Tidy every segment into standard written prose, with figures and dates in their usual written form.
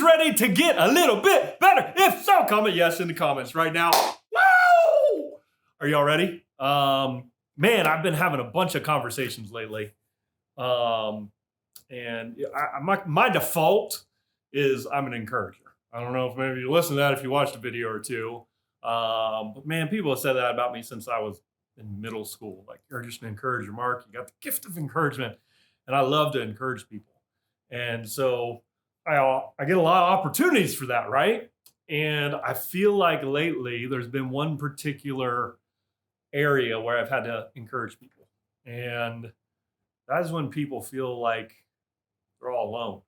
ready to get a little bit better? If so, comment yes in the comments right now. Woo! Are y'all ready? Man, I've been having a bunch of conversations lately. And my default is I'm an encourager. I don't know if maybe you listen to that if you watched a video or two. But man, people have said that about me since I was in middle school. Like, you're just an encourager, Mark. You got the gift of encouragement. And I love to encourage people. And so I get a lot of opportunities for that, right? And I feel like lately there's been one particular area where I've had to encourage people. And that is when people feel like they're all alone.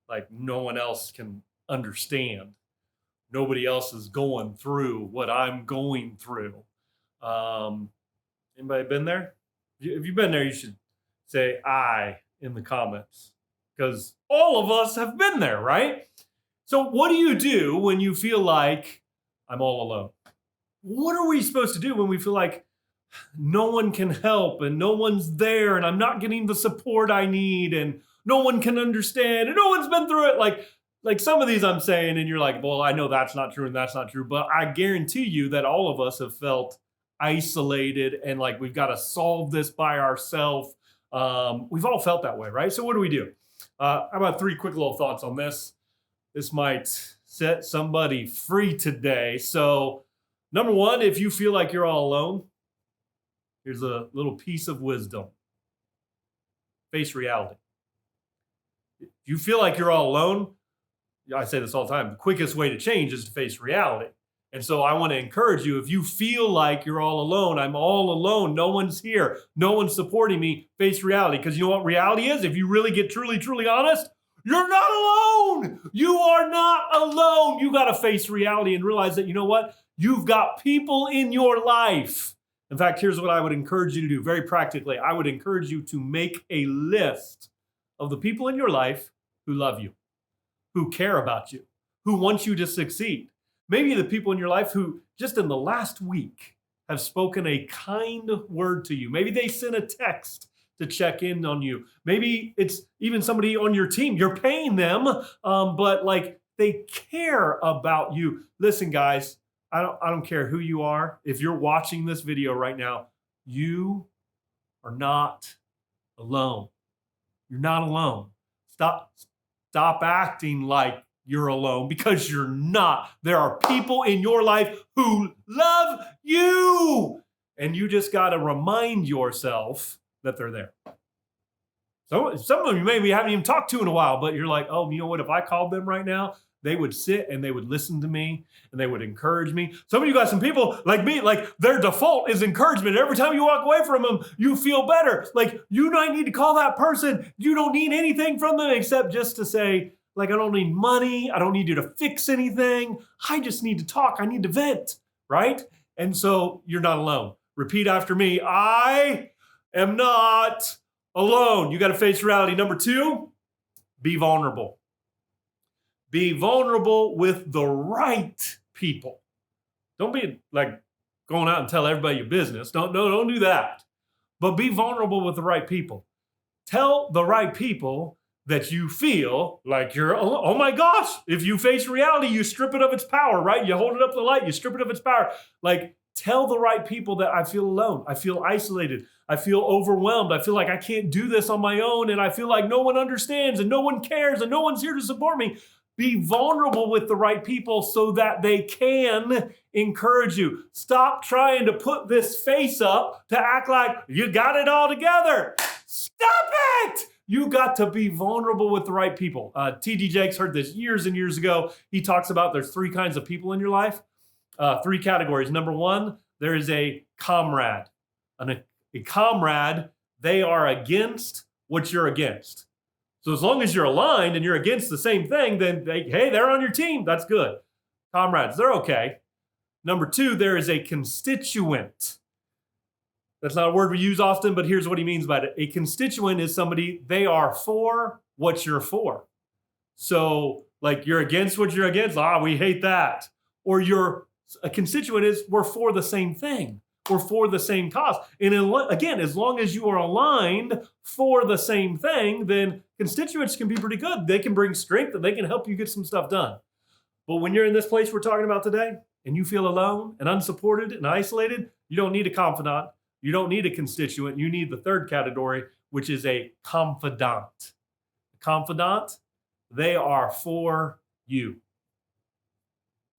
Like no one else can understand. Nobody else is going through what I'm going through. Anybody been there? If you've been there, you should say I in the comments, because all of us have been there, right? So what do you do when you feel like I'm all alone? What are we supposed to do when we feel like no one can help and no one's there and I'm not getting the support I need and no one can understand and no one's been through it? Like some of these I'm saying and you're like, well, I know that's not true and that's not true, but I guarantee you that all of us have felt isolated and like we've got to solve this by ourselves. We've all felt that way, right? So what do? How about 3 quick little thoughts on this? This might set somebody free today. So number 1, if you feel like you're all alone, here's a little piece of wisdom. Face reality. If you feel like you're all alone, I say this all the time, the quickest way to change is to face reality. And so I want to encourage you, if you feel like you're all alone, I'm all alone, no one's here, no one's supporting me, face reality. Because you know what reality is? If you really get truly honest, you're not alone. You are not alone. You got to face reality and realize that, you know what? You've got people in your life. In fact, here's what I would encourage you to do very practically. I would encourage you to make a list of the people in your life who love you, who care about you, who want you to succeed. Maybe the people in your life who just in the last week have spoken a kind word to you. Maybe they sent a text to check in on you. Maybe it's even somebody on your team. You're paying them, but like they care about you. Listen, guys, I don't care who you are. If you're watching this video right now, you are not alone. You're not alone. Stop acting like you're alone, because you're not. There are people in your life who love you. And you just got to remind yourself that they're there. So some of you maybe haven't even talked to in a while, but you're like, oh, you know what? If I called them right now, they would sit and they would listen to me and they would encourage me. Some of you got some people like me, like their default is encouragement. Every time you walk away from them, you feel better. Like you don't need to call that person. You don't need anything from them except just to say, like, I don't need money. I don't need you to fix anything. I just need to talk. I need to vent, right? And so you're not alone. Repeat after me. I am not alone. You got to face reality. Number 2, be vulnerable. Be vulnerable with the right people. Don't be like going out and tell everybody your business. Don't do that. But be vulnerable with the right people. Tell the right people that you feel like you're alone. Oh my gosh, if you face reality, you strip it of its power, right? You hold it up to the light, you strip it of its power. Like, tell the right people that I feel alone. I feel isolated. I feel overwhelmed. I feel like I can't do this on my own. And I feel like no one understands and no one cares and no one's here to support me. Be vulnerable with the right people so that they can encourage you. Stop trying to put this face up to act like you got it all together. Stop it! You got to be vulnerable with the right people. T.D. Jakes heard this years and years ago. He talks about there's 3 kinds of people in your life, 3 categories. Number 1, there is a comrade. A comrade, they are against what you're against. So as long as you're aligned and you're against the same thing, then they're on your team. That's good. Comrades, they're okay. Number 2, there is a constituent. That's not a word we use often, but here's what he means by it. A constituent is somebody, they are for what you're for. So like you're against what you're against. We hate that. Or a constituent is we're for the same thing. or for the same cause. And again, as long as you are aligned for the same thing, then constituents can be pretty good. They can bring strength and they can help you get some stuff done. But when you're in this place we're talking about today and you feel alone and unsupported and isolated, you don't need a confidant. You don't need a constituent. You need the third category, which is a confidant. Confidant, they are for you.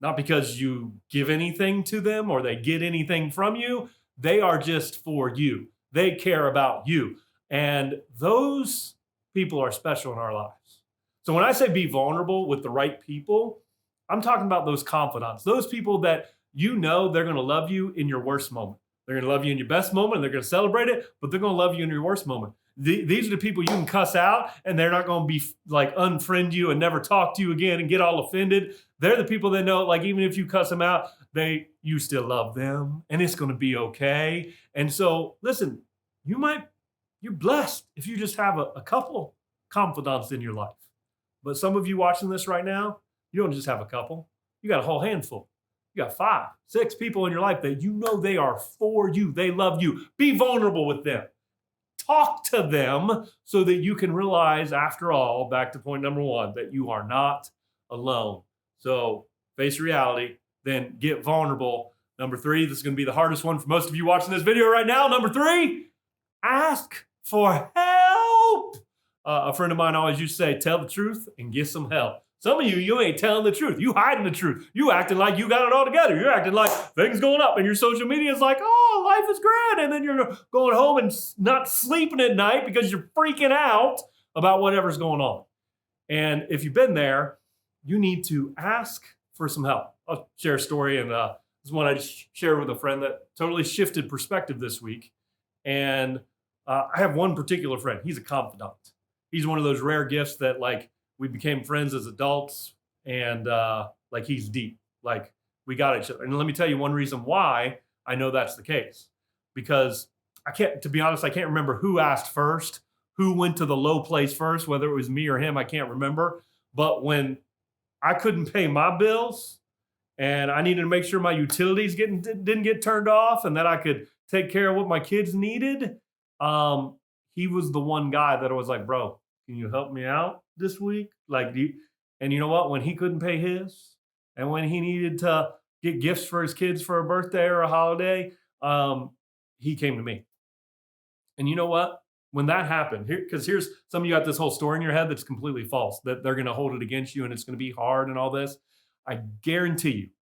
Not because you give anything to them or they get anything from you. They are just for you. They care about you. And those people are special in our lives. So when I say be vulnerable with the right people, I'm talking about those confidants, those people that you know they're going to love you in your worst moment. They're going to love you in your best moment, and they're going to celebrate it, but they're going to love you in your worst moment. These are the people you can cuss out, and they're not going to be like unfriend you and never talk to you again and get all offended. They're the people that know, like, even if you cuss them out, you still love them, and it's going to be okay. And so, listen, you're blessed if you just have a couple confidants in your life. But some of you watching this right now, you don't just have a couple. You got a whole handful. You got 5, 6 people in your life that you know they are for you. They love you. Be vulnerable with them. Talk to them so that you can realize, after all, back to point number 1, that you are not alone. So face reality, then get vulnerable. Number 3, this is going to be the hardest one for most of you watching this video right now. Number 3, ask for help. A friend of mine always used to say, tell the truth and get some help. Some of you ain't telling the truth. You hiding the truth. You acting like you got it all together. You're acting like things going up and your social media is like, oh, life is grand. And then you're going home and not sleeping at night because you're freaking out about whatever's going on. And if you've been there, you need to ask for some help. I'll share a story. And this is one I shared with a friend that totally shifted perspective this week. And I have one particular friend. He's a confidant. He's one of those rare gifts that, like, we became friends as adults, and like, he's deep. Like, we got each other. And let me tell you one reason why I know that's the case. Because to be honest, I can't remember who asked first, who went to the low place first, whether it was me or him, I can't remember. But when I couldn't pay my bills and I needed to make sure my utilities didn't get turned off and that I could take care of what my kids needed, he was the one guy that was like, bro, can you help me out this week? Like, and you know what? When he couldn't pay his, and when he needed to get gifts for his kids for a birthday or a holiday, he came to me. And you know what? When that happened, because here's some of you got this whole story in your head that's completely false, that they're going to hold it against you and it's going to be hard and all this. I guarantee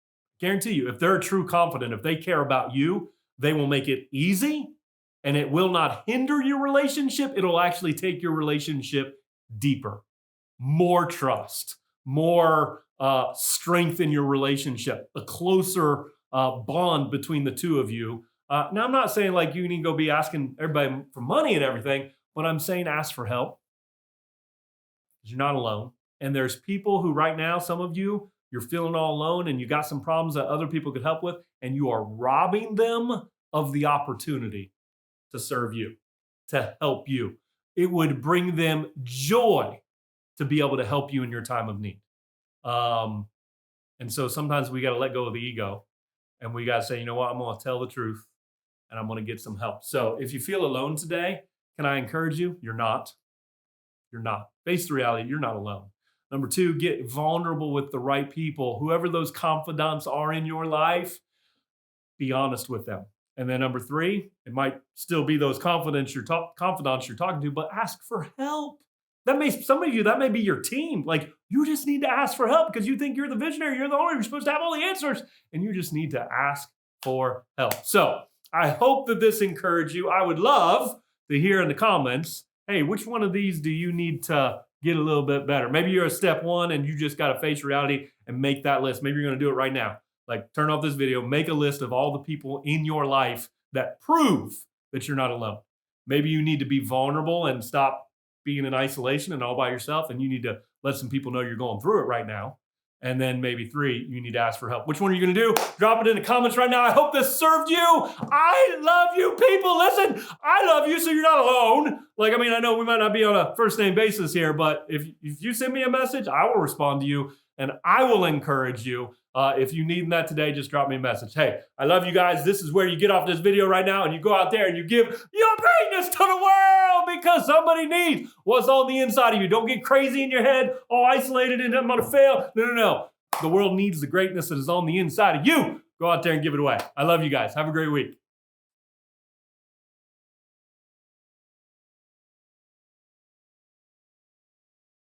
you, if they're a true confident, if they care about you, they will make it easy. And it will not hinder your relationship. It'll actually take your relationship deeper, more trust, more strength in your relationship, a closer bond between the two of you. Now, I'm not saying like you need to go be asking everybody for money and everything, but I'm saying ask for help. You're not alone. And there's people who right now, some of you, you're feeling all alone and you got some problems that other people could help with, and you are robbing them of the opportunity to serve you, to help you. It would bring them joy to be able to help you in your time of need. And so sometimes we got to let go of the ego and we got to say, you know what, I'm going to tell the truth and I'm going to get some help. So if you feel alone today, can I encourage you? You're not. You're not. Face the reality, you're not alone. Number 2, get vulnerable with the right people. Whoever those confidants are in your life, be honest with them. And then number 3, it might still be those confidants you're talking to, but ask for help. Some of you, that may be your team. Like, you just need to ask for help because you think you're the visionary, you're the owner, you're supposed to have all the answers, and you just need to ask for help. So I hope that this encouraged you. I would love to hear in the comments, hey, which one of these do you need to get a little bit better? Maybe you're at step 1 and you just got to face reality and make that list. Maybe you're going to do it right now. Like, turn off this video, make a list of all the people in your life that prove that you're not alone. Maybe you need to be vulnerable and stop being in isolation and all by yourself, and you need to let some people know you're going through it right now. And then maybe 3, you need to ask for help. Which one are you going to do? Drop it in the comments right now. I hope this served you. I love you, people. Listen, I love you, so you're not alone. Like, I mean, I know we might not be on a first name basis here, but if you send me a message, I will respond to you and I will encourage you. If you need that today, just drop me a message. Hey, I love you guys. This is where you get off this video right now and you go out there and you give your greatness to the world because somebody needs what's on the inside of you. Don't get crazy in your head, all isolated and I'm going to fail. No. The world needs the greatness that is on the inside of you. Go out there and give it away. I love you guys. Have a great week.